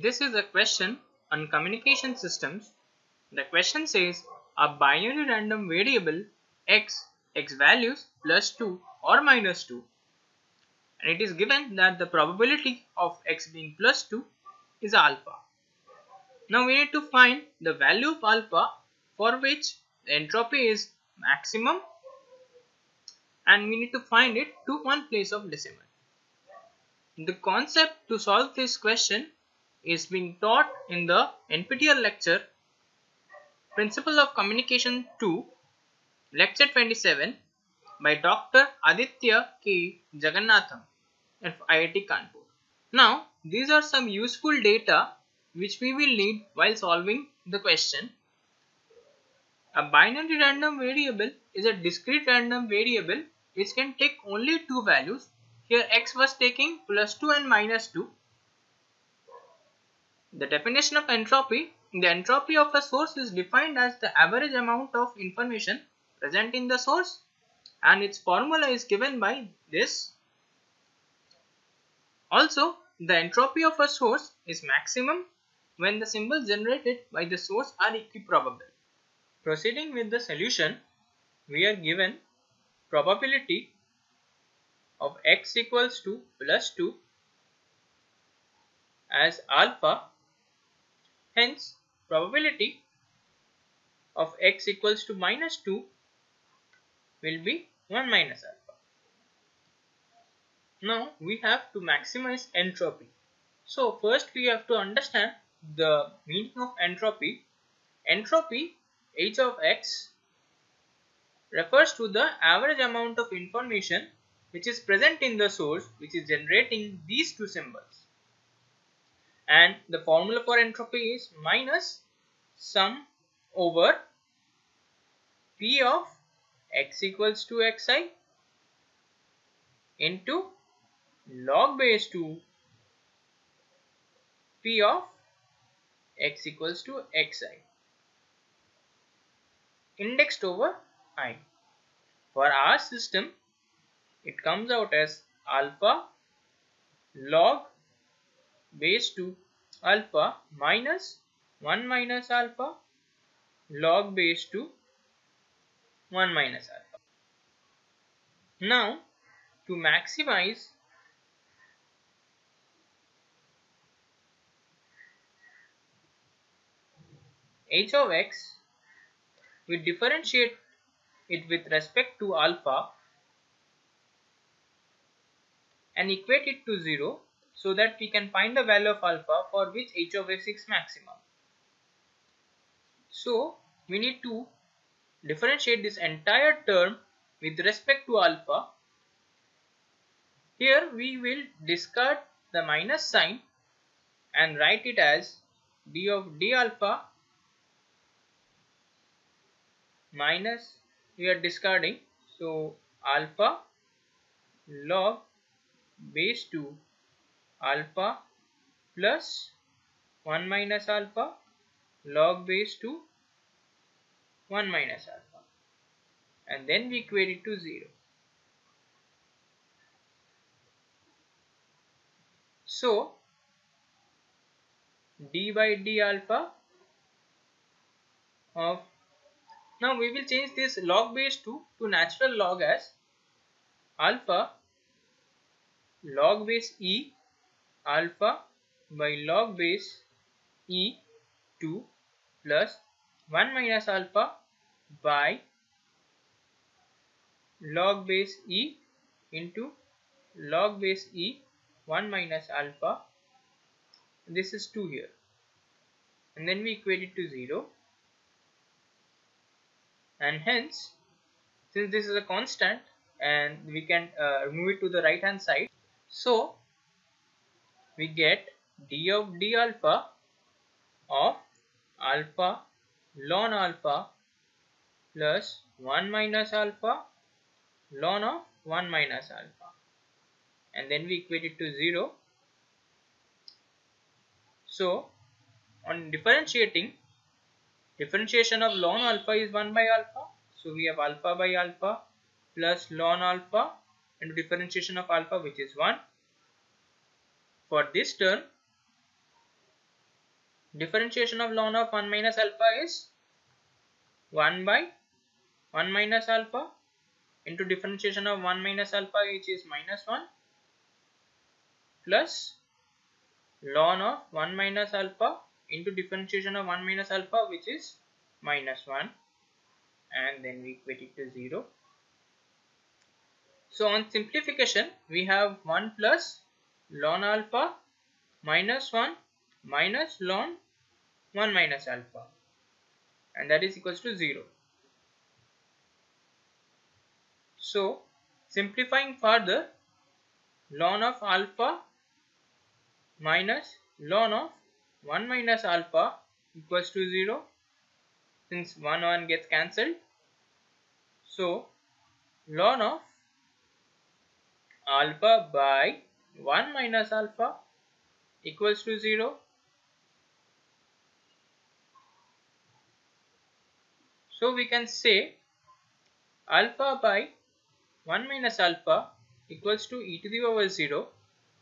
This is a question on communication systems. The question says a binary random variable x values +2 or -2, and it is given that the probability of x being +2 is alpha. Now we need to find the value of alpha for which the entropy is maximum, and we need to find it to one place of decimal. The concept to solve this question is being taught in the NPTEL lecture Principle of Communication 2, lecture 27 by Dr. Aditya K. Jagannatham of IIT Kanpur. Now, these are some useful data which we will need while solving the question. A binary random variable is a discrete random variable which can take only two values. Here x was taking +2 and -2. The definition of entropy: the entropy of a source is defined as the average amount of information present in the source, and its formula is given by this. Also, the entropy of a source is maximum when the symbols generated by the source are equiprobable. Proceeding with the solution, we are given probability of x equals to +2 as alpha. Hence, probability of x equals to -2 will be 1 minus alpha. Now, we have to maximize entropy. So, first we have to understand the meaning of entropy. Entropy, h of x, refers to the average amount of information which is present in the source which is generating these two symbols. And the formula for entropy is minus sum over P of x equals to xi into log base 2 P of x equals to xi indexed over I. For our system, it comes out as alpha log base 2 alpha minus 1 minus alpha log base 2 1 minus alpha. Now, to maximize h of x, we differentiate it with respect to alpha and equate it to 0 so that we can find the value of alpha for which h of x is maximum. So, we need to differentiate this entire term with respect to alpha. Here we will discard the minus sign and write it as d of d alpha minus, we are discarding, so alpha log base 2 alpha plus 1 minus alpha log base 2 1 minus alpha, and then we equate it to 0. So d by d alpha of, now we will change this log base 2 to natural log as alpha log base e alpha by log base e 2 plus 1 minus alpha by log base e into log base e 1 minus alpha. This is 2 here, and then we equate it to 0, and hence, since this is a constant and we can move it to the right hand side, so we get d of d alpha of alpha ln alpha plus 1 minus alpha ln of 1 minus alpha, and then we equate it to 0. So on differentiation of ln alpha is 1 by alpha, so we have alpha by alpha plus ln alpha into differentiation of alpha, which is 1. For this term, differentiation of ln of 1 minus alpha is 1 by 1 minus alpha into differentiation of 1 minus alpha, which is minus 1, plus ln of 1 minus alpha into differentiation of 1 minus alpha, which is minus 1, and then we equate it to 0. So on simplification, we have 1 plus ln alpha minus 1 minus ln 1 minus alpha, and that is equals to 0. So simplifying further, ln of alpha minus ln of 1 minus alpha equals to 0, since 1 gets cancelled. So ln of alpha by 1 minus alpha equals to 0. So we can say alpha by 1 minus alpha equals to e to the power 0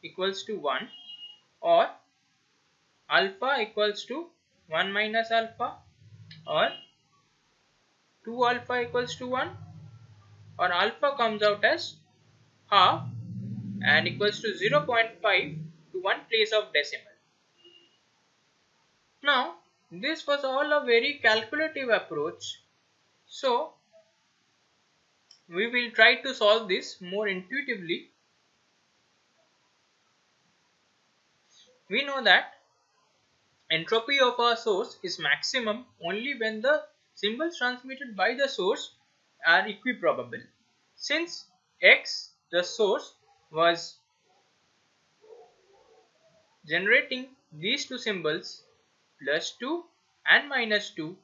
equals to 1, or alpha equals to 1 minus alpha, or 2 alpha equals to 1, or alpha comes out as half and equals to 0.5 to 1 place of decimal. Now this was all a very calculative approach, so we will try to solve this more intuitively. We know that entropy of a source is maximum only when the symbols transmitted by the source are equiprobable. Since X, the source, was generating these two symbols plus 2 and minus 2,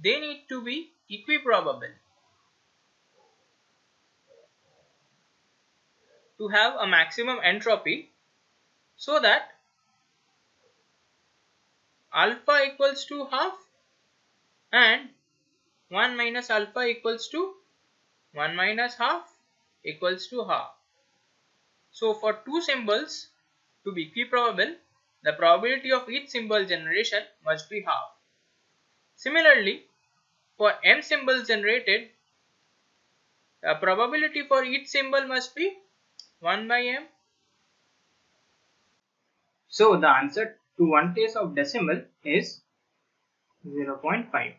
they need to be equiprobable to have a maximum entropy, so that alpha equals to half and 1 minus alpha equals to 1 minus half equals to half. So for two symbols to be equiprobable, the probability of each symbol generation must be half. Similarly, for m symbols generated, the probability for each symbol must be 1 by m. So the answer to 1 place of decimal is 0.5.